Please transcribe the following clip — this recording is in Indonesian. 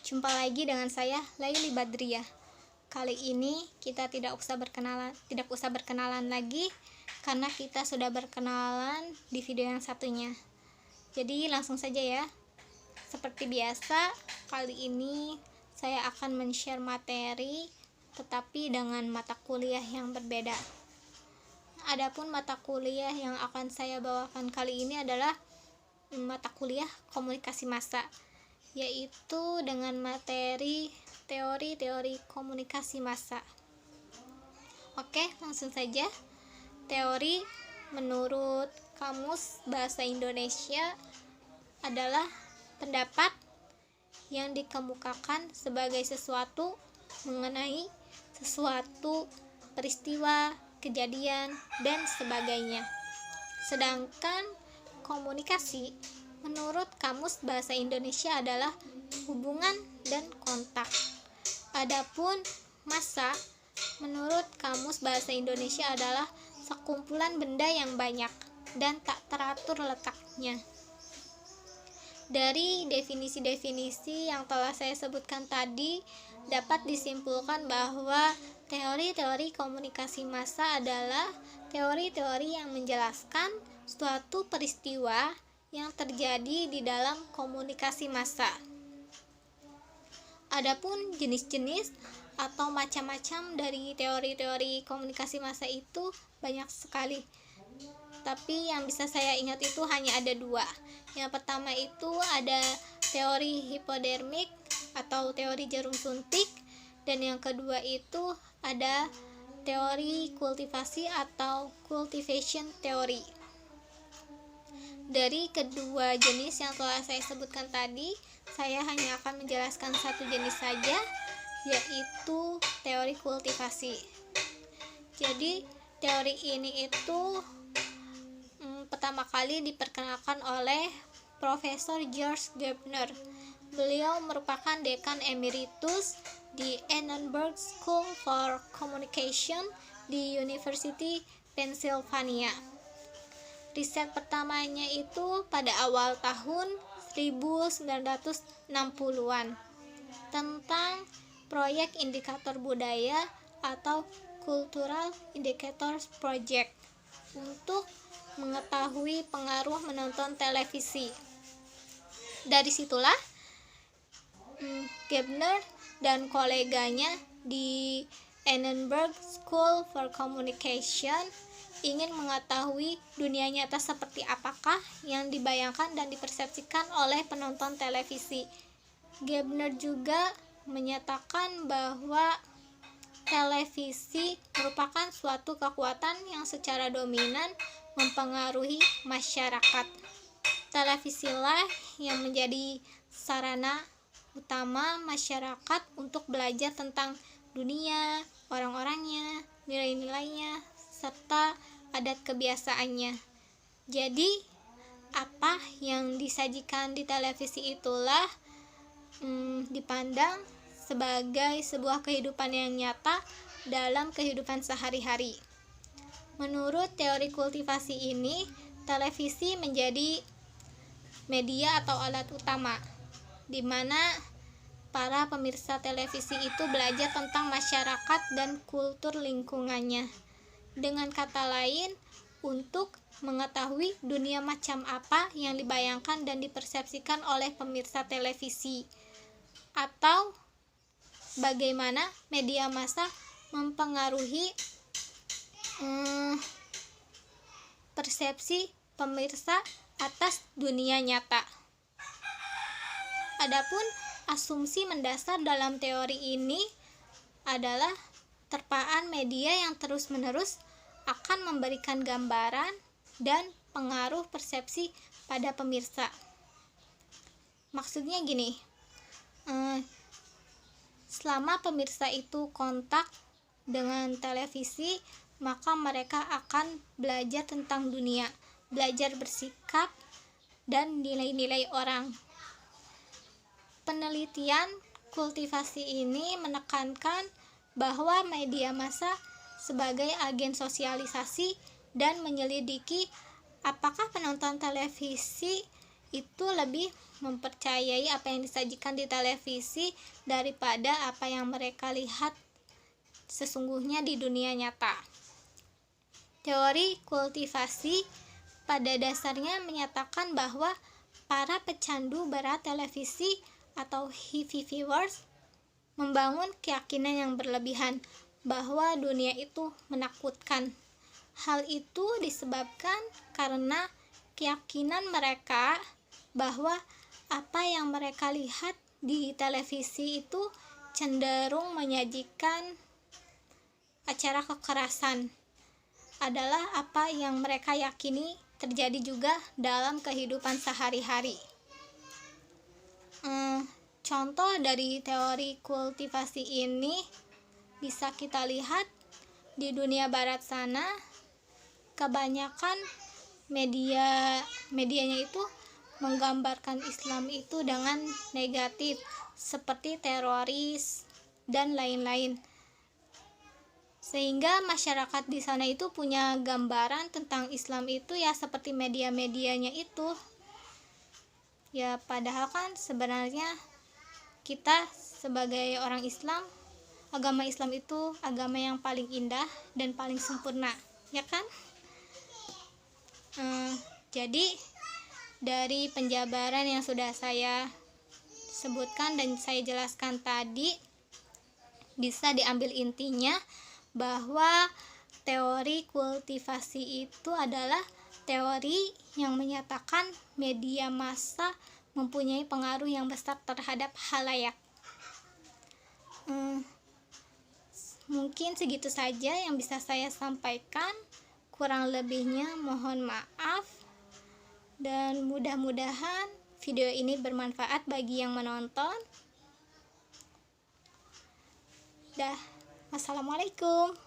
Jumpa lagi dengan saya, Laili Badriyah. Kali ini kita tidak usah berkenalan lagi karena kita sudah berkenalan di video yang satunya. Jadi langsung saja ya. Seperti biasa, kali ini saya akan men-share materi tetapi dengan mata kuliah yang berbeda. Adapun mata kuliah yang akan saya bawakan kali ini adalah mata kuliah komunikasi massa, yaitu dengan materi teori-teori komunikasi massa. Oke, langsung saja. Teori menurut Kamus Bahasa Indonesia adalah pendapat yang dikemukakan sebagai sesuatu mengenai sesuatu, peristiwa, kejadian, dan sebagainya. Sedangkan komunikasi menurut Kamus Bahasa Indonesia adalah hubungan dan kontak. Adapun massa menurut Kamus Bahasa Indonesia adalah sekumpulan benda yang banyak dan tak teratur letaknya. Dari definisi-definisi yang telah saya sebutkan tadi, dapat disimpulkan bahwa teori-teori komunikasi massa adalah teori-teori yang menjelaskan suatu peristiwa yang terjadi di dalam komunikasi massa. Adapun jenis-jenis atau macam-macam dari teori-teori komunikasi massa itu banyak sekali. Tapi yang bisa saya ingat itu hanya ada dua. Yang pertama itu ada teori hipodermik atau teori jarum suntik, dan yang kedua itu ada teori kultivasi atau cultivation theory. Dari kedua jenis yang telah saya sebutkan tadi, saya hanya akan menjelaskan satu jenis saja, yaitu teori kultivasi. Jadi teori ini itu pertama kali diperkenalkan oleh Profesor George Gardner. Beliau merupakan dekan emeritus di Annenberg School for Communication di University Pennsylvania. Riset pertamanya itu pada awal tahun 1960-an tentang proyek indikator budaya atau Cultural Indicators Project untuk mengetahui pengaruh menonton televisi. Dari situlah Gardner dan koleganya di Annenberg School for Communication ingin mengetahui dunia nyata seperti apakah yang dibayangkan dan dipersepsikan oleh penonton televisi. Gardner juga menyatakan bahwa televisi merupakan suatu kekuatan yang secara dominan mempengaruhi masyarakat. Televisilah yang menjadi sarana utama masyarakat untuk belajar tentang dunia, orang-orangnya, nilai-nilainya, serta adat kebiasaannya. Jadi, apa yang disajikan di televisi itulah dipandang sebagai sebuah kehidupan yang nyata dalam kehidupan sehari-hari. Menurut teori kultivasi ini, televisi menjadi media atau alat utama di mana para pemirsa televisi itu belajar tentang masyarakat dan kultur lingkungannya. Dengan kata lain, untuk mengetahui dunia macam apa yang dibayangkan dan dipersepsikan oleh pemirsa televisi, atau bagaimana media massa mempengaruhi persepsi pemirsa atas dunia nyata. Adapun asumsi mendasar dalam teori ini adalah terpaan media yang terus-menerus akan memberikan gambaran dan pengaruh persepsi pada pemirsa. Maksudnya gini, selama pemirsa itu kontak dengan televisi, maka mereka akan belajar tentang dunia, belajar bersikap, dan nilai-nilai orang. Penelitian kultivasi ini menekankan bahwa media massa sebagai agen sosialisasi dan menyelidiki apakah penonton televisi itu lebih mempercayai apa yang disajikan di televisi daripada apa yang mereka lihat sesungguhnya di dunia nyata. Teori kultivasi pada dasarnya menyatakan bahwa para pecandu barat televisi atau heavy viewers membangun keyakinan yang berlebihan bahwa dunia itu menakutkan. Hal itu disebabkan karena keyakinan mereka bahwa apa yang mereka lihat di televisi itu cenderung menyajikan acara kekerasan adalah apa yang mereka yakini terjadi juga dalam kehidupan sehari-hari. Contoh dari teori kultivasi ini bisa kita lihat di dunia barat sana, kebanyakan medianya itu menggambarkan Islam itu dengan negatif seperti teroris dan lain-lain, sehingga masyarakat di sana itu punya gambaran tentang Islam itu ya seperti media-medianya itu ya, padahal kan sebenarnya kita sebagai orang Islam, agama Islam itu agama yang paling indah dan paling sempurna, ya kan? Jadi dari penjabaran yang sudah saya sebutkan dan saya jelaskan tadi, bisa diambil intinya bahwa teori kultivasi itu adalah teori yang menyatakan media massa mempunyai pengaruh yang besar terhadap khalayak. Mungkin segitu saja yang bisa saya sampaikan. Kurang lebihnya mohon maaf, dan mudah-mudahan video ini bermanfaat bagi yang menonton. Wassalamualaikum.